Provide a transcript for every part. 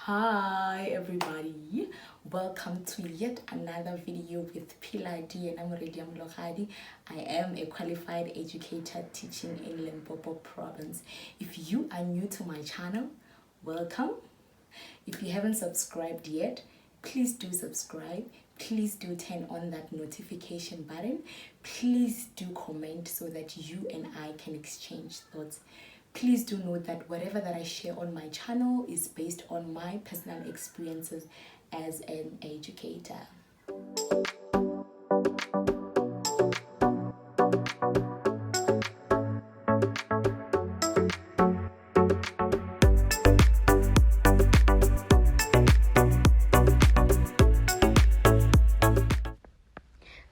Hi everybody, welcome to yet another video with Philadi and I'm Mlogadi. I am a qualified educator teaching in Limpopo province. If you are new to my channel, welcome. If you haven't subscribed yet, please do subscribe. Please do turn on that notification button. Please do comment so that you and I can exchange thoughts. Please do note that whatever that I share on my channel is based on my personal experiences as an educator.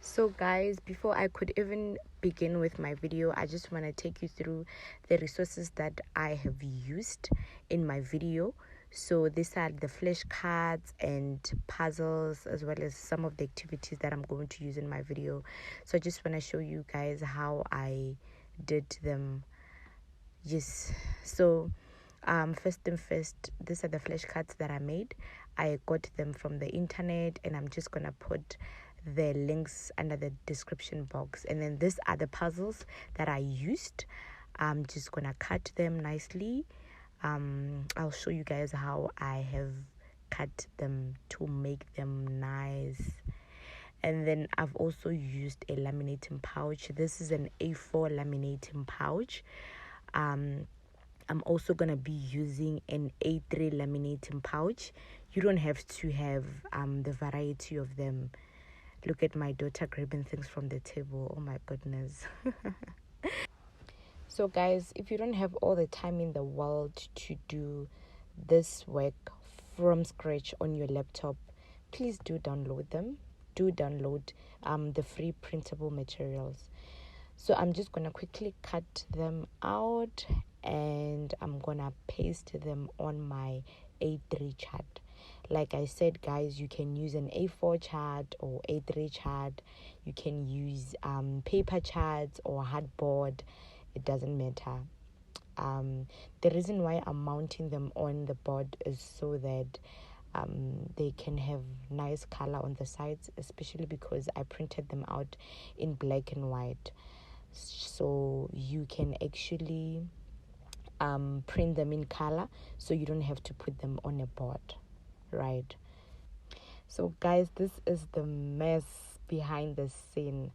So guys, before I could even begin with my video, I just want to take you through the resources that I have used in my video. So these are the flashcards and puzzles, as well as some of the activities that I'm going to use in my video. So I just want to show you guys how I did them. Yes, so first thing first, these are the flashcards that I made. I got them from the internet, and I'm just gonna put the links under the description box. And then these are the puzzles that I used. I'm just gonna cut them nicely. I'll show you guys how I have cut them to make them nice. And then I've also used a laminating pouch. This is an A4 laminating pouch. I'm also going to be using an A3 laminating pouch. You don't have to have the variety of them. Look at my daughter grabbing things from the table. Oh my goodness. So guys, if you don't have all the time in the world to do this work from scratch on your laptop, please do download them. Do download the free printable materials. So I'm just going to quickly cut them out and I'm going to paste them on my A3 chart. Like I said, guys, you can use an A4 chart or A3 chart. You can use paper charts or hardboard. It doesn't matter. The reason why I'm mounting them on the board is so that they can have nice color on the sides, especially because I printed them out in black and white. So you can actually print them in color, so you don't have to put them on a board, right? So guys, this is the mess behind the scene.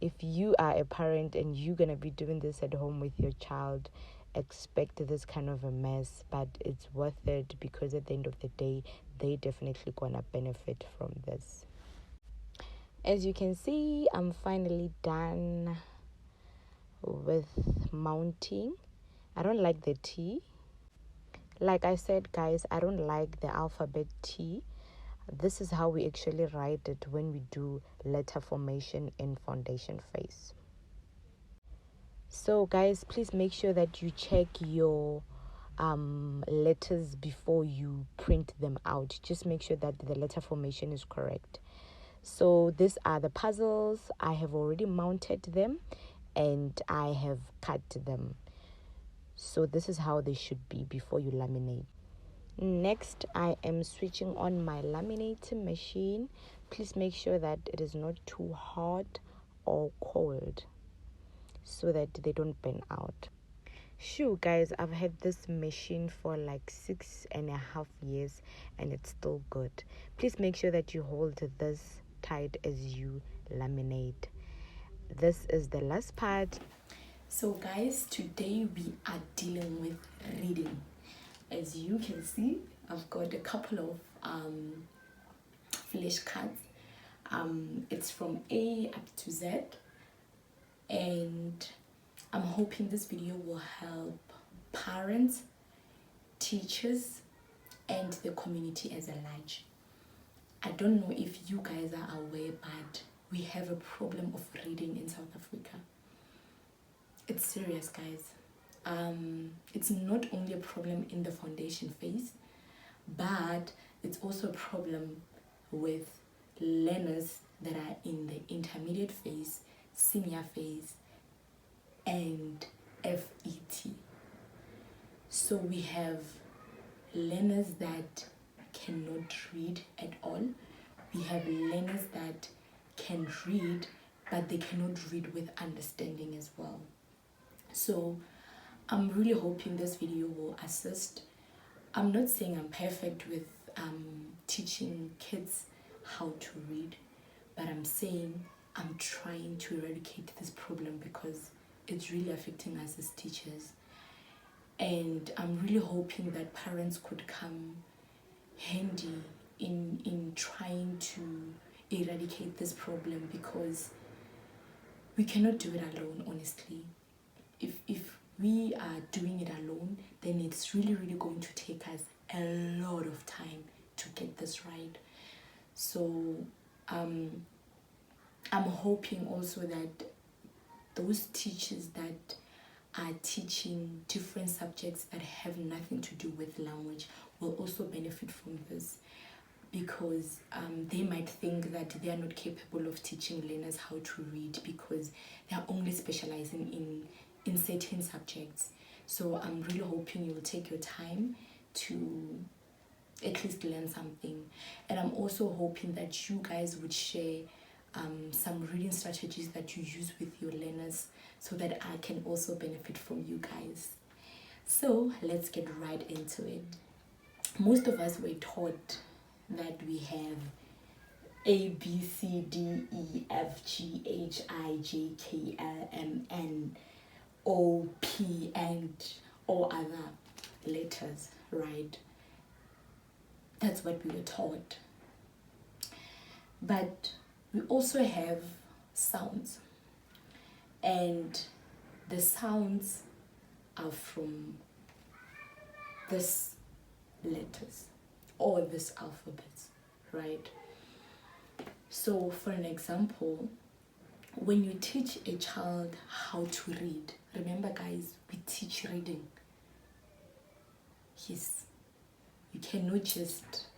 If you are a parent and you're gonna be doing this at home with your child, expect this kind of a mess, but it's worth it because at the end of the day, they definitely gonna benefit from this. As you can see, I'm finally done with mounting. I don't like the T. Like I said, guys, I don't like the alphabet T. This is how we actually write it when we do letter formation in foundation phase. So guys, please make sure that you check your letters before you print them out. Just make sure that the letter formation is correct. So these are the puzzles. I have already mounted them and I have cut them. So this is how they should be before you laminate. Next, I am switching on my laminating machine. Please make sure that it is not too hot or cold so that they don't burn out. Sure guys, I've had this machine for like 6.5 years and it's still good. Please make sure that you hold this tight as you laminate. This is the last part. So guys, today we are dealing with reading. As you can see, I've got a couple of flashcards. It's from A up to Z, and I'm hoping this video will help parents, teachers, and the community as a large. I don't know if you guys are aware, but we have a problem of reading in South Africa. It's serious, guys. It's not only a problem in the foundation phase, but it's also a problem with learners that are in the intermediate phase, senior phase, and FET. So we have learners that cannot read at all. We have learners that can read, but they cannot read with understanding as well. So I'm really hoping this video will assist. I'm not saying I'm perfect with teaching kids how to read, but I'm saying I'm trying to eradicate this problem because it's really affecting us as teachers. And I'm really hoping that parents could come handy in trying to eradicate this problem, because we cannot do it alone, honestly. If we are doing it alone, then it's really going to take us a lot of time to get this right. So I'm hoping also that those teachers that are teaching different subjects that have nothing to do with language will also benefit from this, because they might think that they are not capable of teaching learners how to read because they are only specializing in certain subjects. So I'm really hoping you'll take your time to at least learn something. And I'm also hoping that you guys would share some reading strategies that you use with your learners, so that I can also benefit from you guys. So let's get right into it. Most of us were taught that we have A, B, C, D, E, F, G, H, I, J, K, L, M, N, O, P, and all other letters, right? That's what we were taught. But we also have sounds, and the sounds are from this letters or this alphabets, right? So for an example, when you teach a child how to read, remember guys, we teach reading. Yes, you cannot just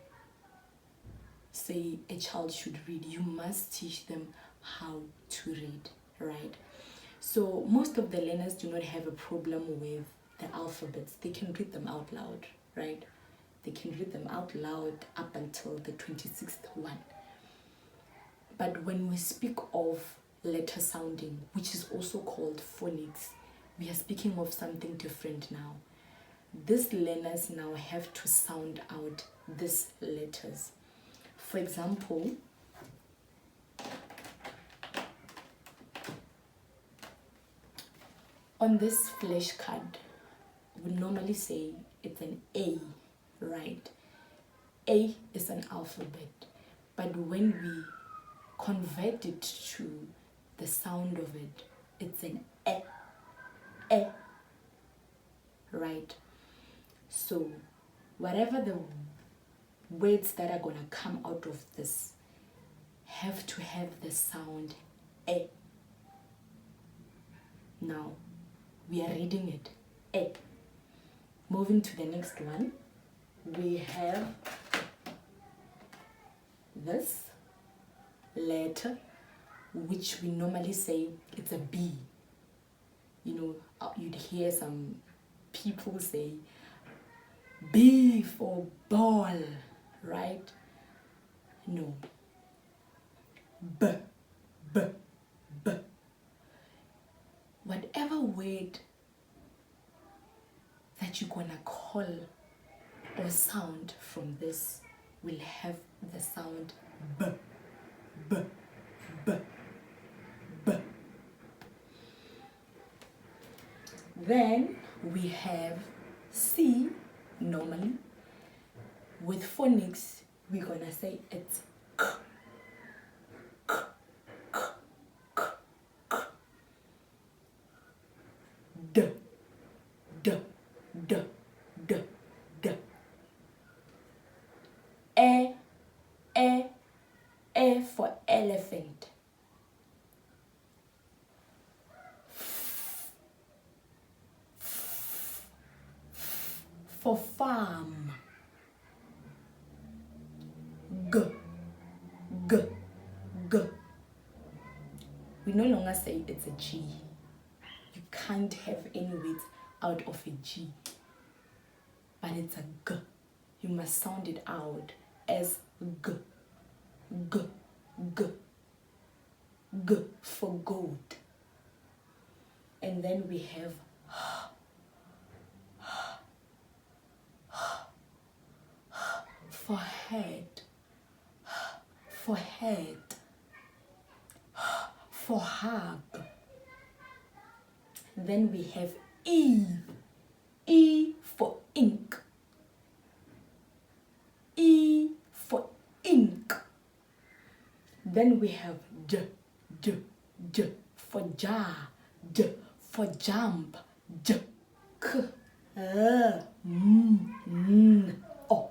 say a child should read. You must teach them how to read, right? So most of the learners do not have a problem with the alphabets. They can read them out loud, right? They can read them out loud up until the 26th one. But when we speak of letter sounding, which is also called phonics, we are speaking of something different now. These learners now have to sound out these letters. For example, on this flashcard, we normally say it's an A, right? A is an alphabet, but when we convert it to the sound of it, it's an E, right? So whatever the words that are gonna come out of this have to have the sound E. Now we are reading it E. Moving to the next one, we have this letter, which we normally say it's a B. You know, you'd hear some people say B for ball, right? No. B, B, B. Whatever word that you're gonna call or sound from this will have the sound B, B, B, B. Then we have C normally. With phonics, we're gonna say it's K, K, K, K, K. D, D, D, D, D. E for elephant. For farm. G, G, G. We no longer say it's a G. You can't have any words out of a G. But it's a G. You must sound it out as g, g, g, g for goat. And then we have for head, for head, for hug. Then we have E, E for ink, E for ink. Then we have J, J, J for jar, J for jump, J, K, O.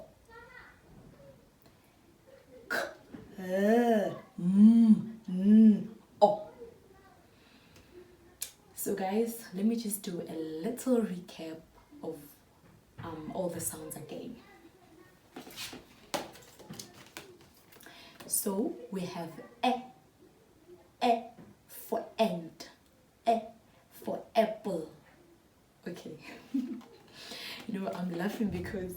K, O. So guys, let me just do a little recap of all the sounds again. So we have E for ant, E for apple. Okay. You know, I'm laughing because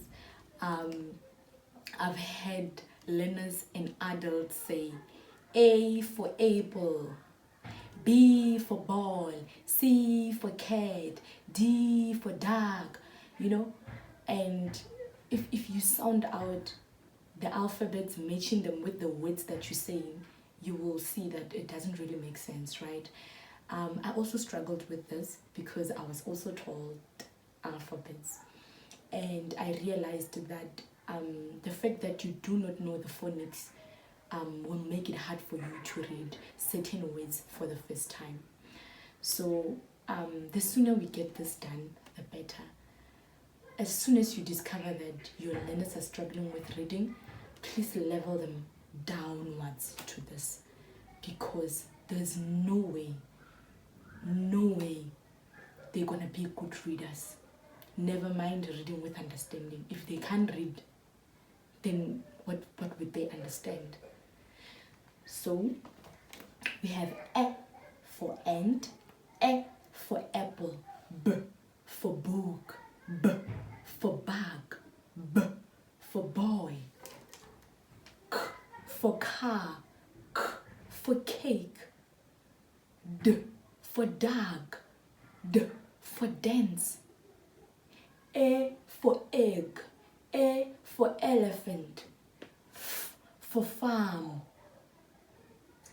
I've had learners and adults say A for apple, B for ball, C for cat, D for dog, you know. And if you sound out the alphabets, matching them with the words that you're saying, you will see that it doesn't really make sense, right? I also struggled with this because I was also told alphabets, and I realized that the fact that you do not know the phonics will make it hard for you to read certain words for the first time. So the sooner we get this done, the better. As soon as you discover that your learners are struggling with reading, please level them downwards to this, because there's no way they're gonna be good readers. Never mind reading with understanding. If they can't read, then what would they understand? So we have E for ant, E for apple, B for book, B for bag, B for boy, K for car, K for cake, D for dog, D for dance, A for egg, A for elephant, F for farm,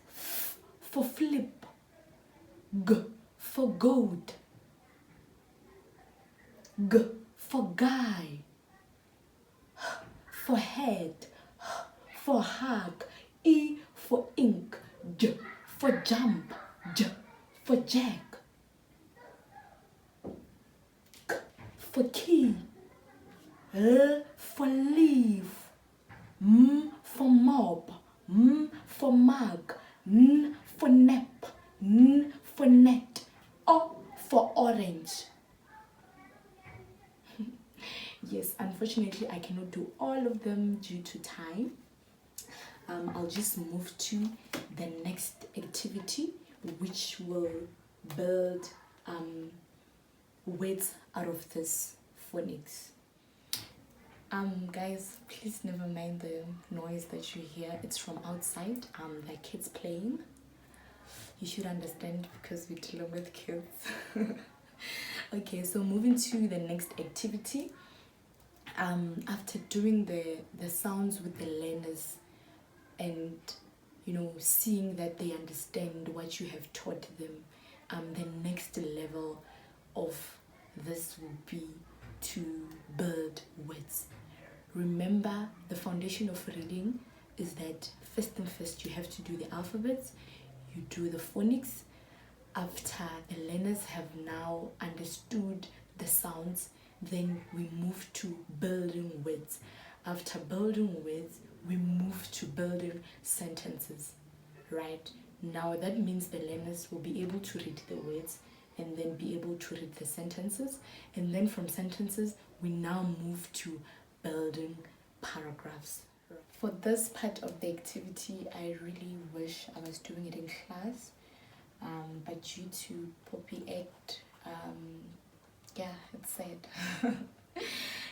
F for flip, G for goat, G for guy, H for head, H for hug, E for ink, J for jump, J for jack, K for key, L for leaf, M for mop, M for mug, N for nap, N for net, O for orange. Yes, unfortunately, I cannot do all of them due to time. I'll just move to the next activity, which will build words out of this phonics. Guys, please never mind the noise that you hear. It's from outside. The kids playing. You should understand because we're dealing with kids. Okay, so moving to the next activity. After doing the sounds with the learners and seeing that they understand what you have taught them, the next level of this will be to build words. Remember, the foundation of reading is that first you have to do the alphabets, you do the phonics. After the learners have now understood the sounds, then we move to building words. After building words, we move to building sentences, right? Now that means the learners will be able to read the words and then be able to read the sentences. And then from sentences, we now move to building paragraphs. For this part of the activity, I really wish I was doing it in class. But due to Poppy Act, yeah, it's sad.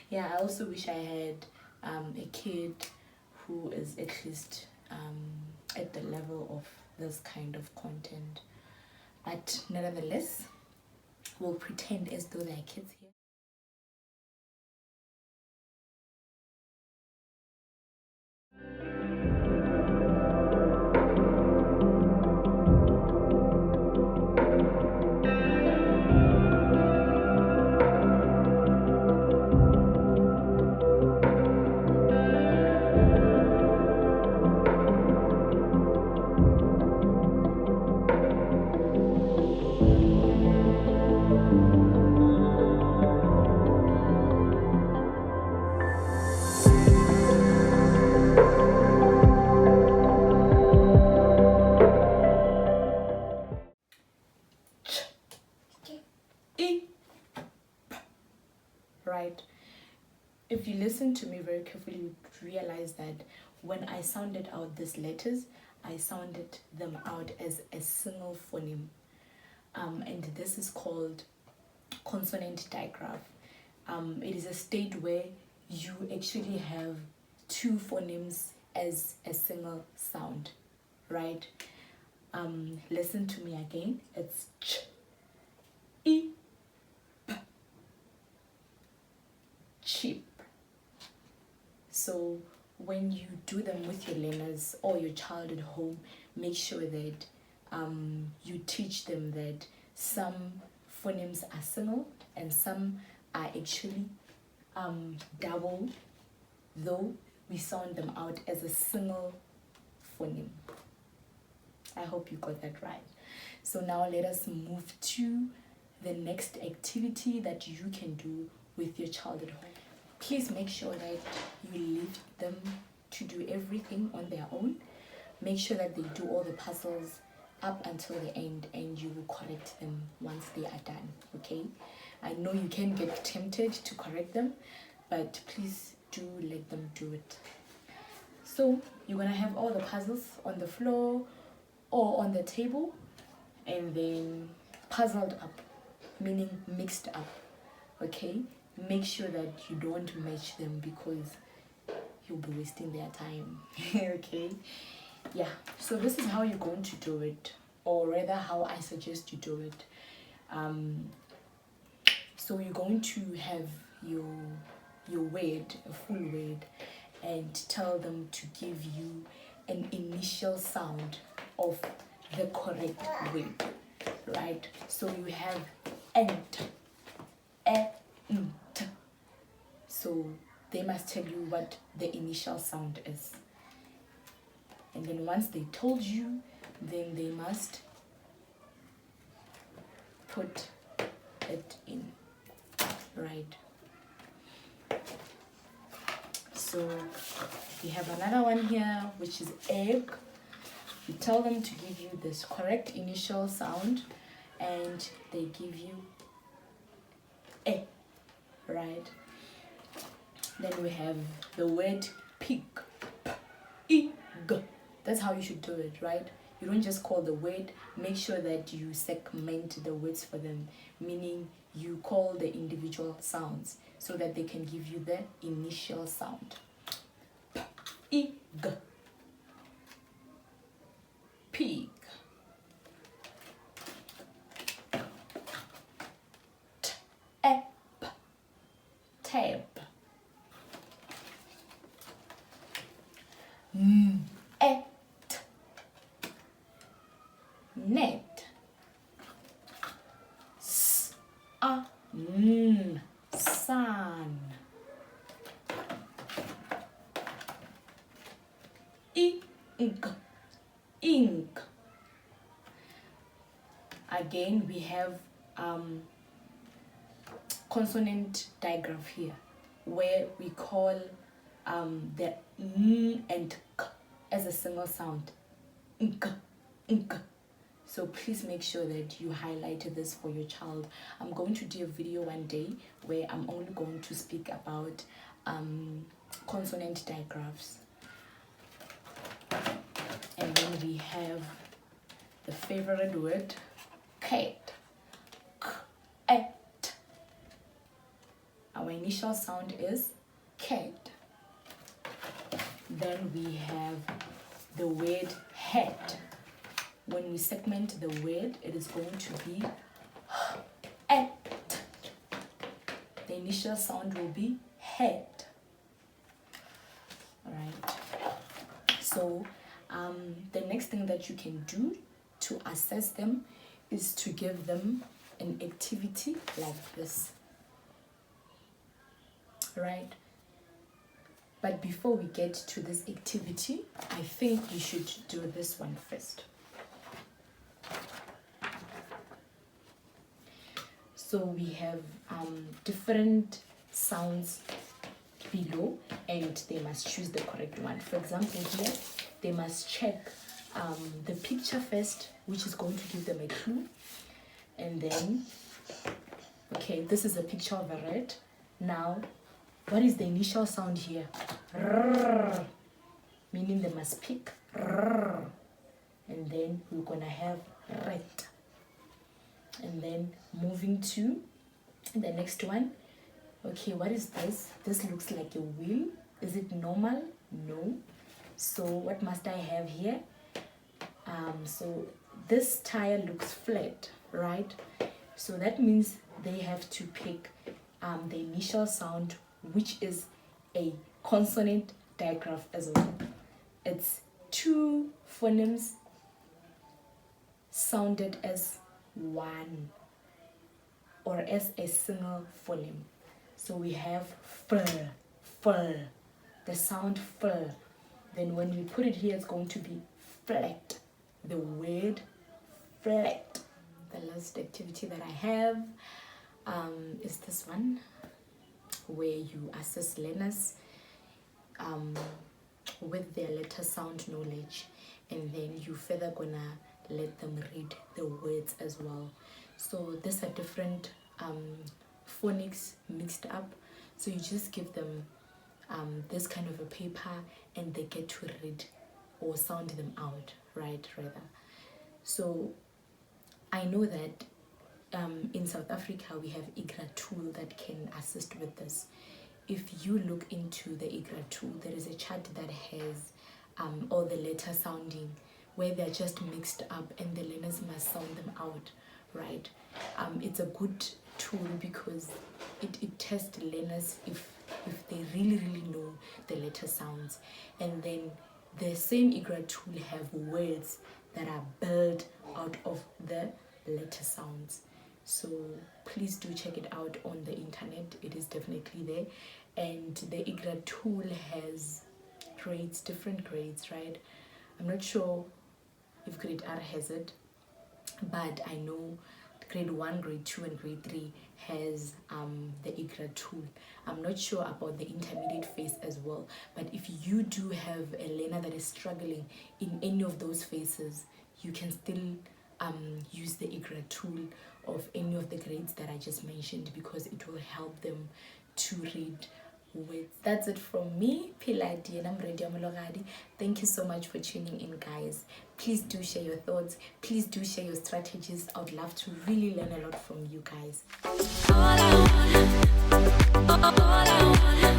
Yeah, I also wish I had a kid who is at least at the level of this kind of content. But nevertheless, we'll pretend as though there are kids here. Right? If you listen to me very carefully, you realize that when I sounded out these letters, I sounded them out as a single phoneme. And this is called consonant die graph. It is a state where you actually have two phonemes as a single sound, right? Listen to me again. It's ch, I, p, cheap. So when you do them with your learners or your child at home, make sure that you teach them that some phonemes are single and some are actually double, though we sound them out as a single phoneme. I hope you got that right. So now let us move to the next activity that you can do with your child at home. Please make sure that you leave them to do everything on their own. Make sure that they do all the puzzles up until the end, and you will correct them once they are done, okay? I know you can get tempted to correct them, but please do let them do it. So you're gonna have all the puzzles on the floor or on the table, and then puzzled up, meaning mixed up, okay? Make sure that you don't match them because you'll be wasting their time. Okay, yeah, so this is how you're going to do it, or rather how I suggest you do it. So you're going to have your word, a full word, and tell them to give you an initial sound of the correct word, right? So you have ent, ent. So they must tell you what the initial sound is. And then once they told you, then they must put it in, right? So we have another one here, which is egg. You tell them to give you this correct initial sound, and they give you e, right? Then we have the word pig, p-i-g. That's how you should do it, right? You don't just call the word. Make sure that you segment the words for them, meaning you call the individual sounds so that they can give you the initial sound. P-i-g, pig. Tap, tab. Et, net. Sun. Ink, ink. Again, we have consonant die graph here, where we call the n and k as a single sound. Nk, nk. So please make sure that you highlight this for your child. I'm going to do a video one day where I'm only going to speak about consonant die graphs. And then we have the favorite word, cat. K-et. Our initial sound is cat. Then we have the word head. When we segment the word, it is going to be et. The initial sound will be head. Alright. So the next thing that you can do to assess them is to give them an activity like this. Right? But before we get to this activity, I think we should do this one first. So we have different sounds below, and they must choose the correct one. For example, here they must check the picture first, which is going to give them a clue. And then, okay, this is a picture of a red. Now, what is the initial sound here? Rrr, meaning they must pick. Rrr. And then we're gonna have red. And then moving to the next one. Okay, what is this? This looks like a wheel. Is it normal? No. So what must I have here? So this tire looks flat, right? So that means they have to pick the initial sound, which is a consonant die graph as well. It's two phonemes sounded as one or as a single phoneme. So we have f, the sound f. Then when we put it here, it's going to be flat. The word flat. The last activity that I have is this one, where you assess learners with their letter sound knowledge, and then you further gonna let them read the words as well. So these are different phonics mixed up. So you just give them this kind of a paper, and they get to read or sound them out, right? Rather. So I know that in South Africa we have IGRA tool that can assist with this. If you look into the IGRA tool, there is a chart that has all the letter sounding, where they're just mixed up and the learners must sound them out, right? It's a good tool because it tests learners if they really know the letter sounds. And then the same IGRA tool have words that are built out of the letter sounds. So please do check it out on the internet. It is definitely there. And the IGRA tool has grades, different grades, right? I'm not sure if grade R has it, but I know grade 1, grade 2, and grade 3 has the IGRA tool. I'm not sure about the intermediate phase as well, but if you do have a learner that is struggling in any of those phases, you can still use the IGRA tool of any of the grades that I just mentioned, because it will help them to read with. That's it from me, Piladi, and I'm Radio Mologadi. Thank you so much for tuning in, guys. Please do share your thoughts. Please do share your strategies. I would love to really learn a lot from you guys. All I want